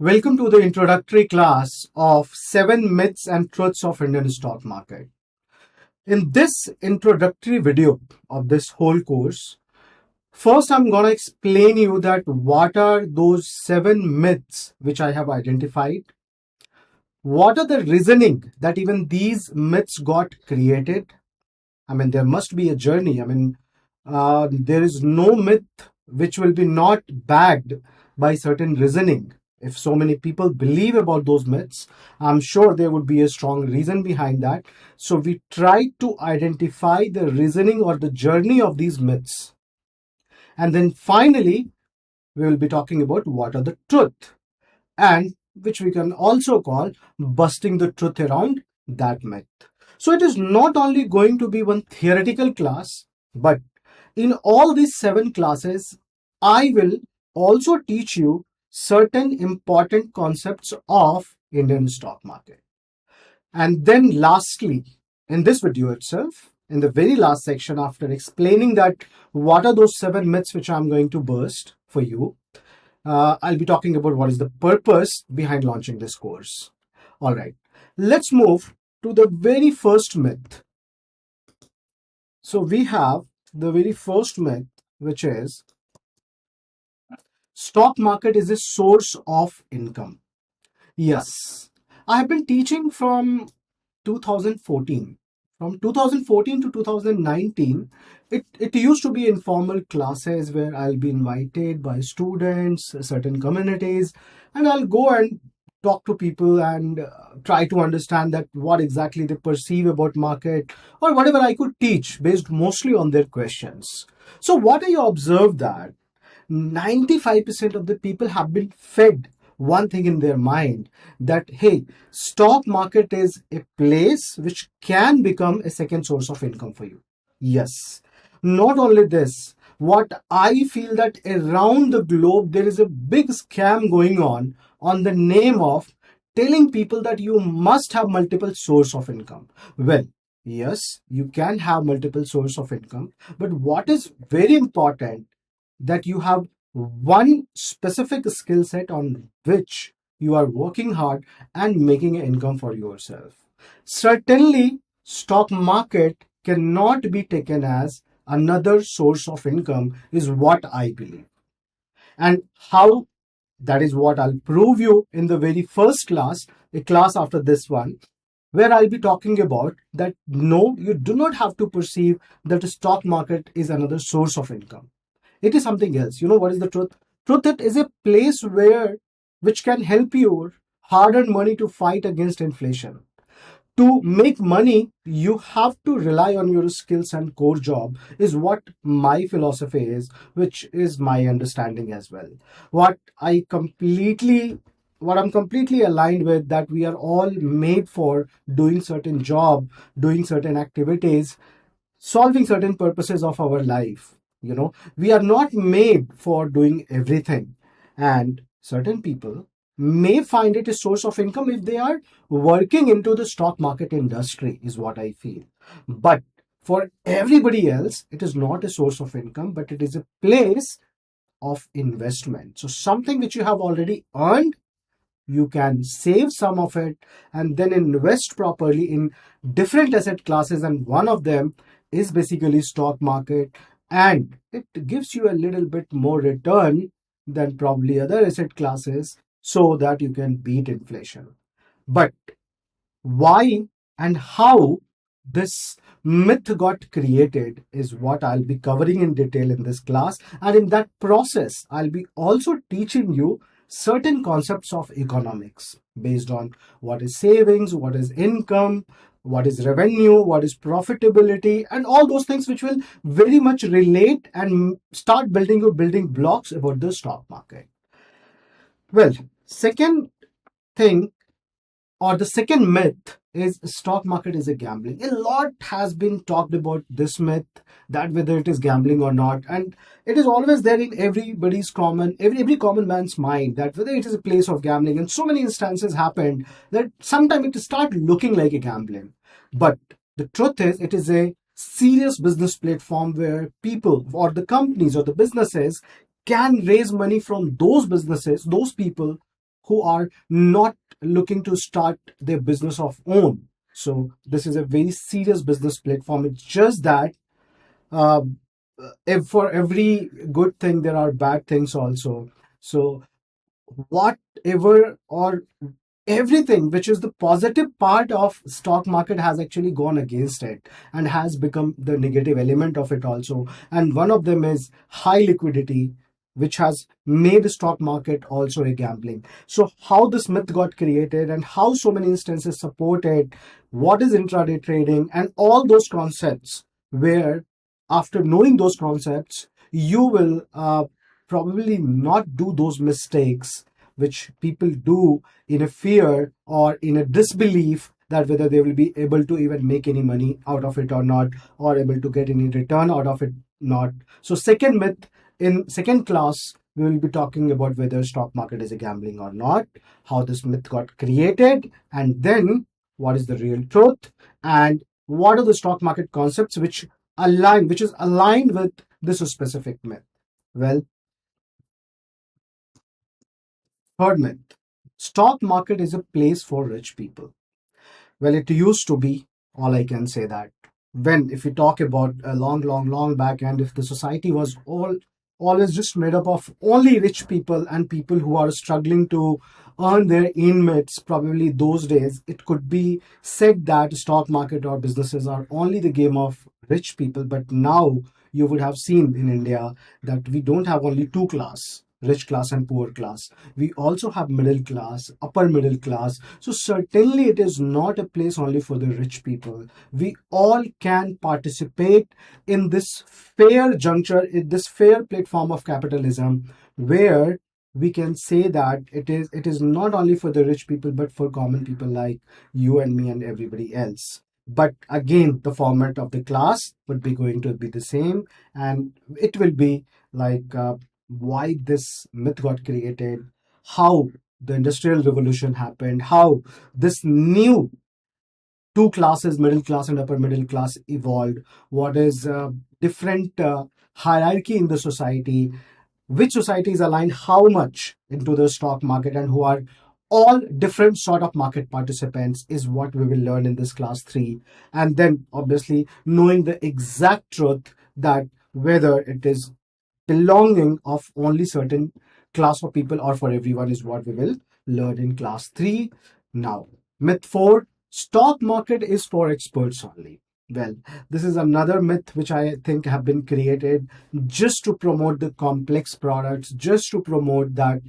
Welcome to the introductory class of 7 Myths and Truths of Indian Stock Market. In this introductory video of this whole course, first I'm going to explain you that what are those 7 myths which I have identified. What are the reasoning that even these myths got created? There must be a journey. There is no myth which will be not backed by certain reasoning. If so many people believe about those myths, I'm sure there would be a strong reason behind that. So we try to identify the reasoning or the journey of these myths. And then finally, we will be talking about what are the truth, and which we can also call busting the truth around that myth. So it is not only going to be one theoretical class, but in all these 7 classes, I will also teach you certain important concepts of Indian stock market. And then lastly, in this video itself, in the very last section, after explaining that what are those 7 myths which I'm going to burst for you, I'll be talking about what is the purpose behind launching this course. All right, let's move to the very first myth. So we have the very first myth, which is stock market is a source of income. Yes, I have been teaching from 2014. From 2014 to 2019, it used to be informal classes where I'll be invited by students, certain communities, and I'll go and talk to people and try to understand that what exactly they perceive about market or whatever I could teach based mostly on their questions. So what I observed that 95% of the people have been fed one thing in their mind, that hey, stock market is a place which can become a second source of income for you. Yes, not only this, what I feel that around the globe there is a big scam going on the name of telling people that you must have multiple source of income. Well, yes, you can have multiple source of income, but what is very important, that you have one specific skill set on which you are working hard and making an income for yourself. Certainly, stock market cannot be taken as another source of income is what I believe. And how? That is what I'll prove you in the very first class, a class after this one, where I'll be talking about that no, you do not have to perceive that the stock market is another source of income. It is something else. You know what is the truth? Truth, it is a place which can help your hard-earned money to fight against inflation. To make money, you have to rely on your skills and core job is what my philosophy is, which is my understanding as well. What I'm completely aligned with, that we are all made for doing certain job, doing certain activities, solving certain purposes of our life. We are not made for doing everything, and certain people may find it a source of income if they are working into the stock market industry, is what I feel. But for everybody else, it is not a source of income, but it is a place of investment. So something which you have already earned, you can save some of it and then invest properly in different asset classes, and one of them is basically stock market, and it gives you a little bit more return than probably other asset classes, so that you can beat inflation. But why and how this myth got created is what I'll be covering in detail in this class. And in that process, I'll be also teaching you certain concepts of economics based on what is savings, what is income, what is revenue, what is profitability, and all those things which will very much relate and start building your building blocks about the stock market. Well, second thing, or the second myth, is stock market is a gambling. A lot has been talked about this myth, that whether it is gambling or not, and it is always there in everybody's every common man's mind, that whether it is a place of gambling, and so many instances happened that sometimes it start looking like a gambling. But the truth is, it is a serious business platform where people or the companies or the businesses can raise money from those businesses, those people who are not looking to start their business of own. So this is a very serious business platform. It's just that uh, if for every good thing there are bad things also. So whatever or everything which is the positive part of stock market has actually gone against it and has become the negative element of it also, and one of them is high liquidity, which has made the stock market also a gambling. So how this myth got created and how so many instances support it, what is intraday trading, and all those concepts, where after knowing those concepts you will probably not do those mistakes which people do in a fear or in a disbelief that whether they will be able to even make any money out of it or not, or able to get any return out of it not. So second myth, in second class we will be talking about whether stock market is a gambling or not, how this myth got created, and then what is the real truth, and what are the stock market concepts which is aligned with this specific myth. Well, third myth, stock market is a place for rich people. Well, it used to be, all I can say that. When, if we talk about a long, long, long back, and if the society was always just made up of only rich people and people who are struggling to earn their inmates, probably those days, it could be said that stock market or businesses are only the game of rich people. But now you would have seen in India that we don't have only two class, rich class and poor class. We also have middle class, upper middle class. So certainly it is not a place only for the rich people. We all can participate in this fair juncture, in this fair platform of capitalism, where we can say that it is not only for the rich people but for common people like you and me and everybody else. But again, the format of the class would be going to be the same, and it will be like why this myth got created, how the industrial revolution happened, how this new two classes, middle class and upper middle class, evolved, what is different hierarchy in the society, which societies align how much into the stock market, and who are all different sort of market participants is what we will learn in this class 3. And then obviously knowing the exact truth that whether it is belonging of only certain class of people or for everyone is what we will learn in class 3. Now, myth 4, stock market is for experts only. Well, this is another myth which I think have been created just to promote the complex products, just to promote that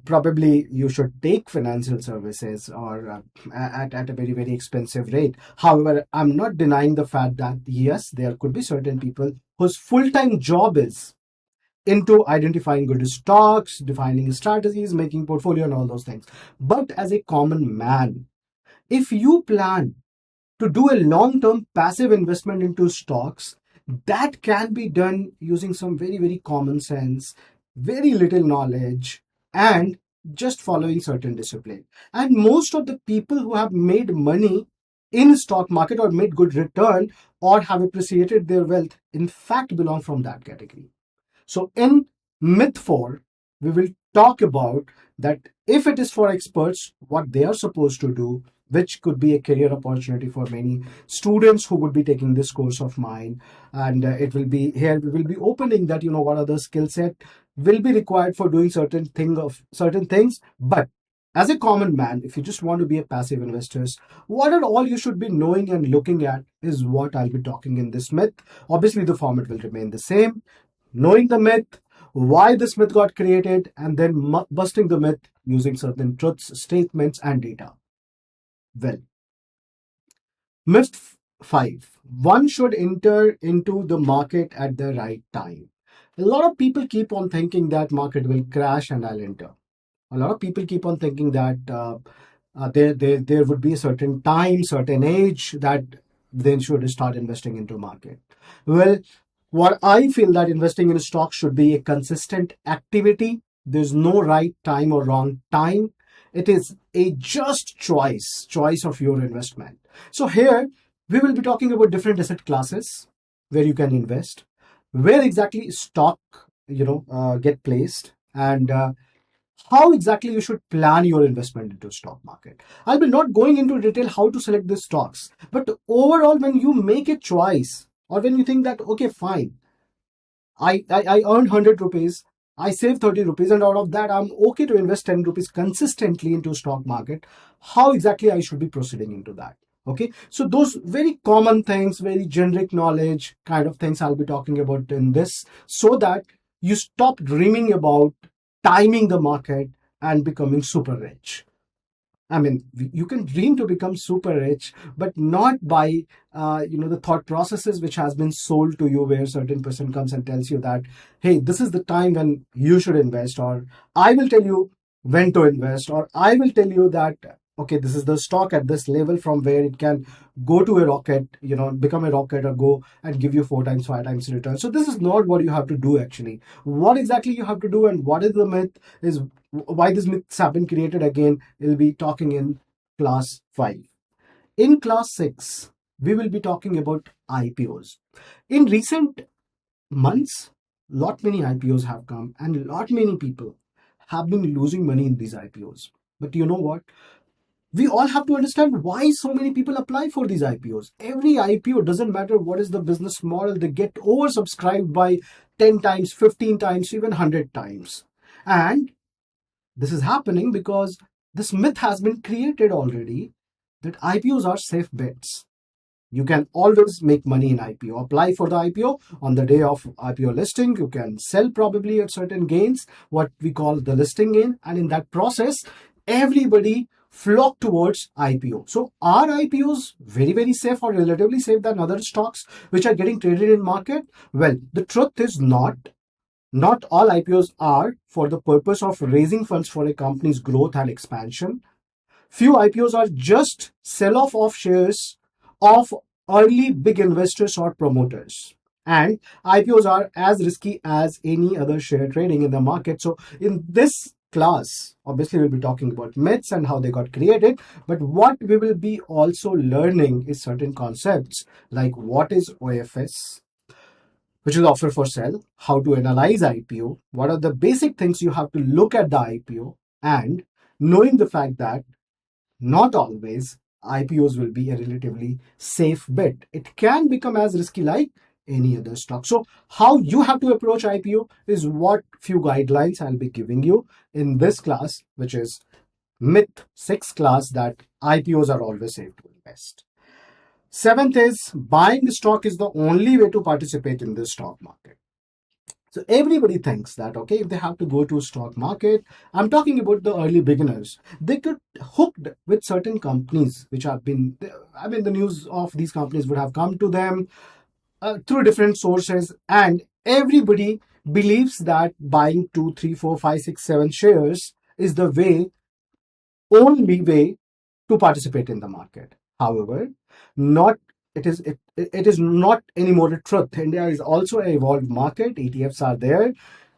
probably you should take financial services or at a very, very expensive rate. However, I'm not denying the fact that yes, there could be certain people whose full-time job is into identifying good stocks, defining strategies, making portfolio and all those things. But as a common man, if you plan to do a long-term passive investment into stocks, that can be done using some very, very common sense, very little knowledge, and just following certain discipline. And most of the people who have made money in stock market or made good return or have appreciated their wealth, in fact, belong from that category. So in myth 4, we will talk about that if it is for experts, what they are supposed to do, which could be a career opportunity for many students who would be taking this course of mine. And it will be here, we will be opening that, what other skill set will be required for doing certain things. But as a common man, if you just want to be a passive investor, what are all you should be knowing and looking at is what I'll be talking in this myth. Obviously, the format will remain the same. Knowing the myth, why this myth got created, and then busting the myth using certain truths, statements, and data. Well, myth 5. One should enter into the market at the right time. A lot of people keep on thinking that market will crash and I'll enter. A lot of people keep on thinking that there would be a certain time, certain age that they should start investing into market. Well, what I feel that investing in stocks should be a consistent activity. There's no right time or wrong time. It is a just choice of your investment. So here we will be talking about different asset classes where you can invest, where exactly stock get placed, and how exactly you should plan your investment into stock market. I'll be not going into detail how to select the stocks, but overall, when you make a choice or when you think that, okay, fine, I earned 100 rupees, I save 30 rupees, and out of that, I'm okay to invest 10 rupees consistently into stock market. How exactly I should be proceeding into that? Okay, so those very common things, very generic knowledge kind of things I'll be talking about in this, so that you stop dreaming about timing the market and becoming super rich. I mean, you can dream to become super rich, but not by the thought processes which has been sold to you, where certain person comes and tells you that, hey, this is the time when you should invest, or I will tell you when to invest, or I will tell you that, okay, this is the stock at this level from where it can go to a rocket, become a rocket, or go and give you 4 times, 5 times return. So this is not what you have to do actually. What exactly you have to do and what is the myth is why these myths have been created again, we'll be talking in class 5. In class 6, we will be talking about IPOs. In recent months, lot many IPOs have come and lot many people have been losing money in these IPOs. But you know what? We all have to understand why so many people apply for these IPOs. Every IPO, doesn't matter what is the business model, they get oversubscribed by 10 times, 15 times, even 100 times. And this is happening because this myth has been created already that IPOs are safe bets. You can always make money in IPO. Apply for the IPO on the day of IPO listing. You can sell probably at certain gains, what we call the listing gain. And in that process, everybody flock towards IPO. So are IPOs very, very safe or relatively safe than other stocks which are getting traded in market? Well, the truth is not all IPOs are for the purpose of raising funds for a company's growth and expansion. Few IPOs are just sell-off of shares of early big investors or promoters. And IPOs are as risky as any other share trading in the market. So in this class, obviously we'll be talking about myths and how they got created. But what we will be also learning is certain concepts like what is OFS, which is offer for sale, how to analyze IPO, what are the basic things you have to look at the IPO, and knowing the fact that not always IPOs will be a relatively safe bet. It can become as risky like any other stock. So how you have to approach IPO is what few guidelines I'll be giving you in this class, which is Myth 6 class, that IPOs are always safe to invest. 7th is buying stock is the only way to participate in the stock market. So everybody thinks that, okay, if they have to go to stock market, I'm talking about the early beginners, they get hooked with certain companies which have been, I mean, the news of these companies would have come to them through different sources, and everybody believes that buying 2, 3, 4, 5, 6, 7 shares is the only way to participate in the market. However, not it is not anymore a truth. India is also an evolved market. ETFs are there,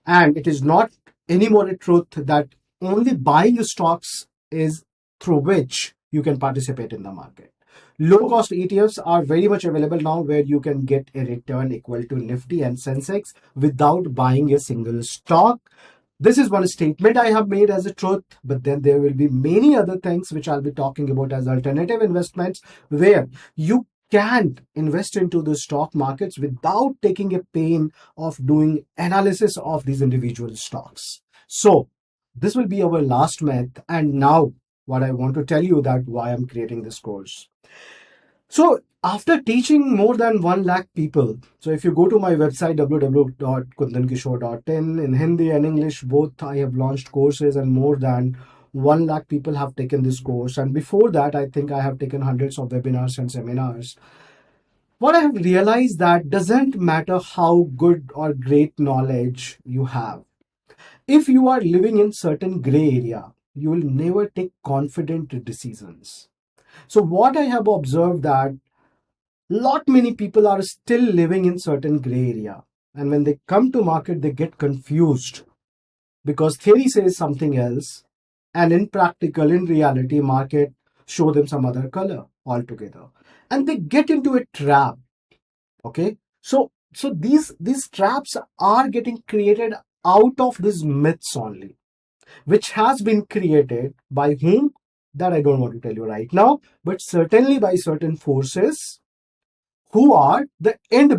and it is not anymore a truth that only buying stocks is through which you can participate in the market. Low cost ETFs are very much available now, where you can get a return equal to Nifty and Sensex without buying a single stock. This is one statement I have made as a truth, but then there will be many other things which I'll be talking about as alternative investments, where you can invest into the stock markets without taking a pain of doing analysis of these individual stocks. So this will be our last myth. And now what I want to tell you that why I'm creating this course. So after teaching more than 1 lakh people, so if you go to my website www.kundankishore.in, in Hindi and English both, I have launched courses and more than 1 lakh people have taken this course. And before that, I think I have taken hundreds of webinars and seminars. What I have realized that doesn't matter how good or great knowledge you have. If you are living in certain gray area, you will never take confident decisions. So what I have observed that lot many people are still living in certain gray area, and when they come to market they get confused because theory says something else, and in reality market show them some other color altogether, and they get into a trap. Okay, so these traps are getting created out of these myths only. which has been created by whom, that I don't want to tell you right now, but certainly by certain forces who are the end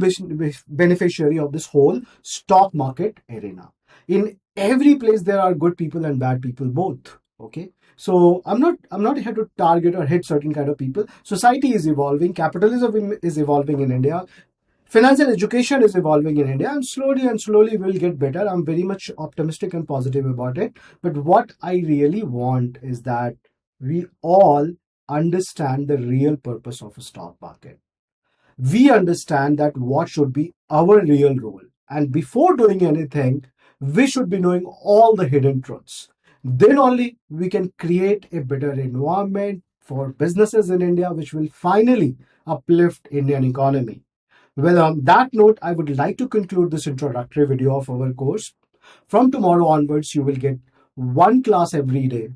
beneficiary of this whole stock market arena. In every place there are good people and bad people both. Okay, so I'm not here to target or hit certain kind of people. Society is evolving, capitalism is evolving in India, financial education is evolving in India, and slowly we'll get better. I'm very much optimistic and positive about it. But what I really want is that we all understand the real purpose of a stock market. We understand that what should be our real role. And before doing anything, we should be knowing all the hidden truths. Then only we can create a better environment for businesses in India, which will finally uplift Indian economy. Well, on that note, I would like to conclude this introductory video of our course. From tomorrow onwards, you will get one class every day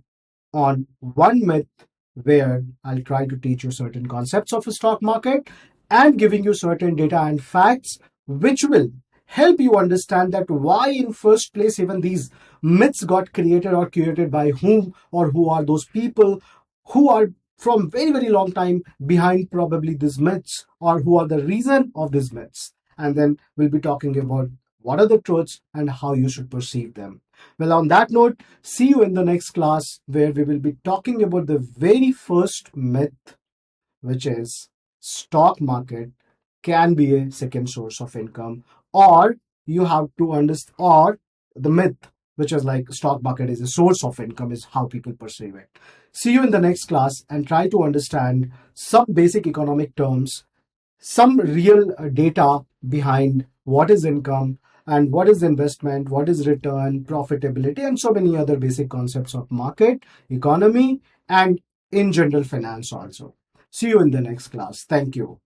on one myth, where I'll try to teach you certain concepts of a stock market and giving you certain data and facts which will help you understand that why in first place even these myths got created, or created by whom, or who are those people who are from very long time behind probably these myths, or who are the reason of these myths. And then we'll be talking about what are the truths and how you should perceive them. Well, on that note, see you in the next class, where we will be talking about the very first myth, which is stock market can be a second source of income, or you have to understand, or the myth, which is like stock market is a source of income, is how people perceive it. See you in the next class and try to understand some basic economic terms, some real data behind what is income and what is investment, what is return, profitability, and so many other basic concepts of market, economy, and in general finance also. See you in the next class. Thank you.